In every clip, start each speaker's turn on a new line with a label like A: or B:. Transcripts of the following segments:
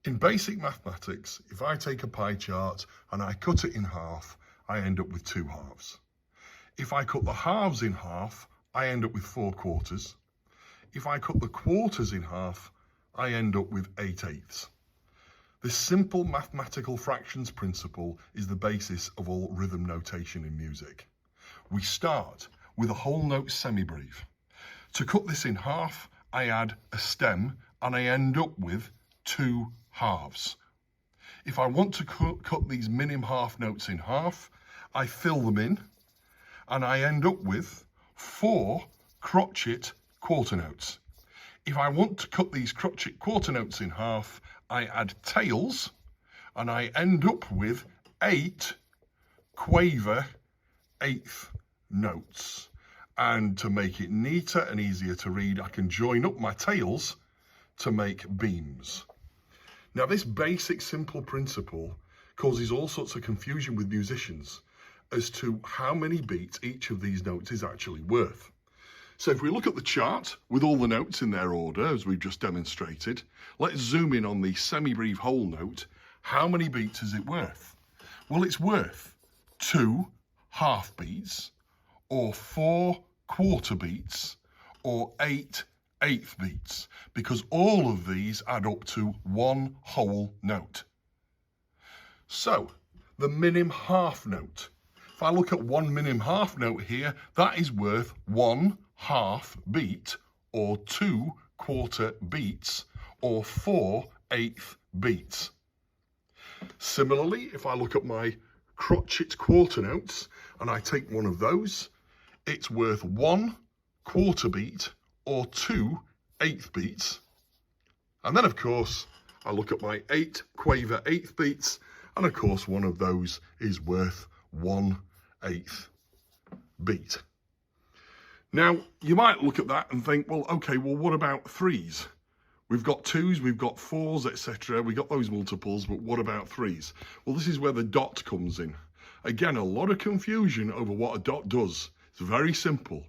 A: In basic mathematics, if I take a pie chart and I cut it in half, I end up with 2 halves. If I cut the halves in half, I end up with 4 quarters. If I cut the quarters in half, I end up with 8/8. This simple mathematical fractions principle is the basis of all rhythm notation in music. We start with a whole note semibreve. To cut this in half, I add a stem and I end up with 2 halves. If I want to cut these minim half notes in half, I fill them in and I end up with 4 crotchet quarter notes. If I want to cut these crotchet quarter notes in half, I add tails and I end up with 8 quaver eighth notes. And to make it neater and easier to read, I can join up my tails to make beams. Now, this basic simple principle causes all sorts of confusion with musicians as to how many beats each of these notes is actually worth. So if we look at the chart with all the notes in their order, as we've just demonstrated, let's zoom in on the semibreve whole note. How many beats is it worth? Well, it's worth 2 half beats, or 4 quarter beats, or 8 eighth beats, because all of these add up to 1 whole note. So the minim half note, if I look at 1 minim half note here, that is worth 1 half beat, or 2 quarter beats, or 4 eighth beats. Similarly, if I look at my crotchet quarter notes and I take one of those, it's worth 1 quarter beat, or 2 eighth beats. And then, of course, I look at my 8 quaver eighth beats, and of course one of those is worth 1 eighth beat. Now, you might look at that and think, well, okay, well, what about 3s? We've got 2s, we've got 4s, etc. We got those multiples, but what about 3s? Well, this is where the dot comes in. Again, a lot of confusion over what a dot does. It's very simple.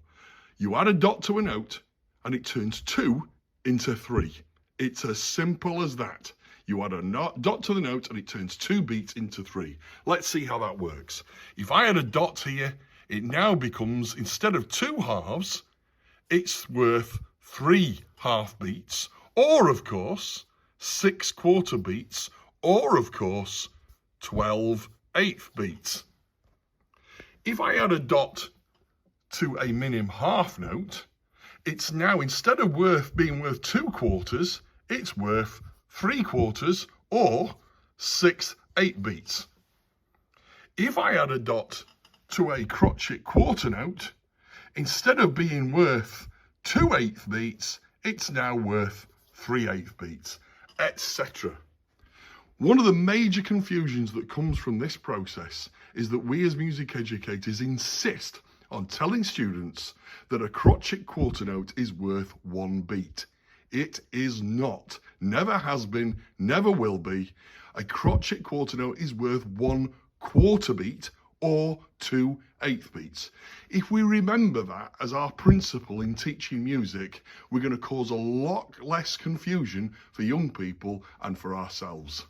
A: You add a dot to a note and it turns 2 into 3. It's as simple as that. You add a dot to the note and it turns 2 beats into 3. Let's see how that works. If I add a dot here, it now becomes, instead of 2 halves, it's worth 3 half beats, or of course, 6 quarter beats, or of course, 12 eighth beats. If I add a dot to a minim half note, it's now, instead of being worth 2 quarters, it's worth 3 quarters, or 6 eighth beats. If I add a dot to a crotchet quarter note, instead of being worth 2 eighth beats, it's now worth 3 eighth beats, etc. One of the major confusions that comes from this process is that we as music educators insist on telling students that a crotchet quarter note is worth 1 beat. It is not, never has been, never will be. A crotchet quarter note is worth 1 quarter beat, or 2 eighth beats. If we remember that as our principle in teaching music, we're going to cause a lot less confusion for young people and for ourselves.